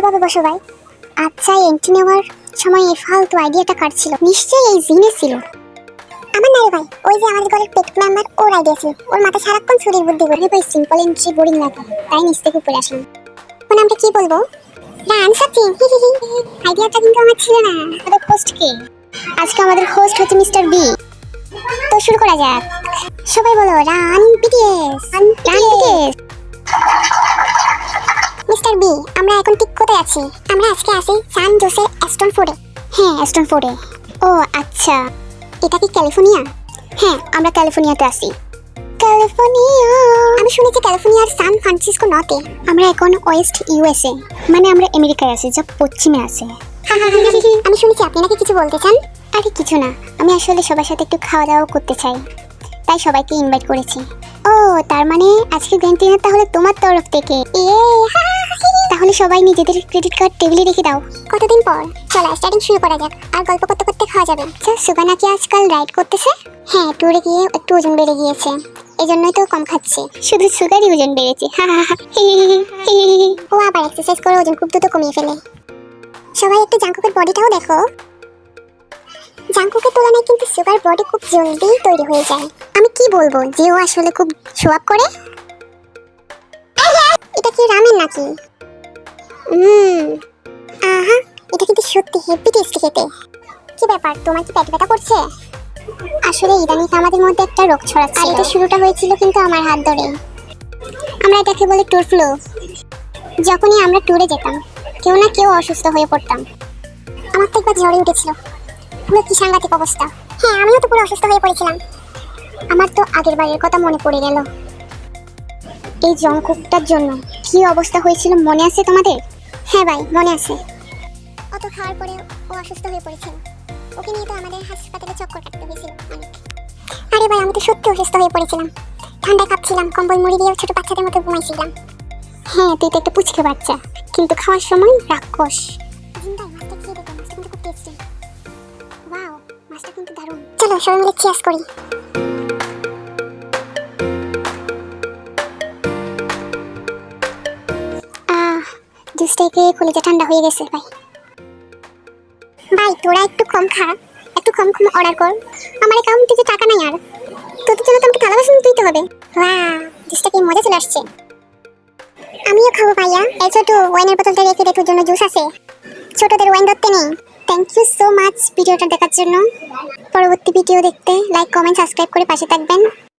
ভালোভাবে বসো ভাই। আচ্ছা, এন্ট্রি নেওয়ার সময় এই ফালতু আইডিয়াটা কার ছিল? নিশ্চয়ই এই জিনে ছিল। আমার না রে ভাই, ওই যে আমাদের কলেজ পেট মেম্বার, ওর আইডিয়া ছিল। ওর মাথা সারাক্ষণ ছুরির বুদ্ধি করে। ভাই সিম্পল এন্ট্রি বোরিং লাগে, তাই নিচ থেকে উপরে আসলাম। ওর নামটা কি বলবো? রান সাচিন। আইডিয়াটা কিন্তু আমার ছিল না। আমাদের হোস্ট কে? আজকে আমাদের হোস্ট হচ্ছে মিস্টার বি। তো শুরু করা যাক। সবাই বলো run BTS, run BTS. Mister B, আমরা এখন ঠিক কোথায় আছি? আমরা আজকে আছি সান জোসে অ্যাস্টন ফোর্ডে। হ্যাঁ, অ্যাস্টন ফোর্ডে। ও আচ্ছা, এটা কি ক্যালিফোর্নিয়া? হ্যাঁ, আমরা ক্যালিফোর্নিয়াতে আছি। ক্যালিফোর্নিয়া, আমি শুনেছি ক্যালিফোর্নিয়ার সান ফ্রান্সিসকো নর্থে। আমরা এখন ওয়েস্ট ইউএসএ, মানে আমরা আমেরিকায় আছি, যা পশ্চিমে আছে। আমি শুনেছি আপনি নাকি কিছু বলতে চান। আরে কিছু না, আমি আসলে সবার সাথে একটু খাওয়া দাওয়া করতে চাই, তাই সবাইকে ইনভাইট করেছি। ও তার মানে আজকে গ্র্যান্ড ডিনার তাহলে তোমার তরফ থেকে। তাহলে সবাই নিজেদের ক্রেডিট কার্ড টেবিলে রেখে দাও। কতদিন পর, চলো স্টার্টিং শুরু করা যাক। আর গল্প করতে করতে খাওয়া যাবে। আচ্ছা, সুগা নাকি আজকাল রাইড করতেছে? হ্যাঁ, ট্যুরে গিয়ে একটু ওজন বেড়ে গিয়েছে, এজন্যই তো কম খাচ্ছে। শুধু সুগারই ওজন বেড়েছে। ও আবার এক্সারসাইজ করে ওজন খুব দ্রুত কমিয়ে ফেলে। সবাই একটু জাঙ্কুকের বডিটাও দেখো। জাঙ্কুকের তুলনায় কিন্তু সুগার বডি খুব জলদি তৈরি হয়ে যায়। আমি কি বলবো যে ও আসলে খুব শো আপ করে। এটা কি রামেন নাকি? আহা, এটা কিন্তু সত্যি হেভি টেস্টি খেতে। কি ব্যাপার, তোমার কি পেট ব্যথা করছে? আসলে ইদানিং আমাদের মধ্যে একটা রোগ ছড়াচ্ছে। আর এটা শুরুটা হয়েছিল কিন্তু আমার হাত ধরে। আমরা এটাকে বলি ট্যুর ফ্লু। যখনই আমরা ট্যুরে যেতাম, কেউ না কেউ অসুস্থ হয়ে পড়তাম। আমার তো একবার জ্বরে উঠেছিল, পুরো কি সাংঘাতিক অবস্থা। হ্যাঁ, আমিও তো পুরো অসুস্থ হয়ে পড়েছিলাম। আমার তো আগের বারের কথা মনে পড়ে গেল। এই জংকুকটার জন্য কি অবস্থা হয়েছিল মনে আছে তোমাদের? হ্যাঁ ভাই, মনে আছে। অত খাওয়ার পরে ও অসুস্থ হয়ে পড়েছিল। ওকে নিয়ে তো আমাদের হাসপাতালে চক্কর কাটতে হয়েছিল অনেক। আরে ভাই, আমি তো সত্যি অসুস্থ হয়ে পড়েছিলাম। ঠান্ডায় কাঁপছিলাম, কম্বল মুড়ি দিয়ে ছোট বাচ্চাদের মতো ঘুমাইছিলাম। হ্যাঁ, তুই তো একটা পুচকে বাচ্চা, কিন্তু খাওয়ার সময় রাক্ষস। জিন্দাই মাছটা খেয়ে দেখো, মাছটা কিন্তু খুব টেস্টি। ওয়াও, মাছটা কিন্তু দারুণ। চলো সবাই মিলে চিয়ার্স করি। জুসটা খেয়ে কলিজা ঠান্ডা হয়ে গেছে ভাই। ভাই তোরা একটু কম খা, একটু কম কম অর্ডার কর। আমার অ্যাকাউন্টে যে টাকা নাই আর। তোদের জন্য তো আমাকে থালা বাসন ধুইতে হবে। ওয়াও, জুসটা কি মজা চলে আসছে। আমিও খাবো ভাইয়া। এই ছোট, ওয়াইনের বোতলটা রেখে দে, তোর জন্য জুস আছে। ছোটদের ওয়াইন ধরতে নেই। থ্যাংক ইউ সো মাচ ভিডিওটা দেখার জন্য। পরবর্তী ভিডিও দেখতে লাইক, কমেন্ট, সাবস্ক্রাইব করে পাশে থাকবেন।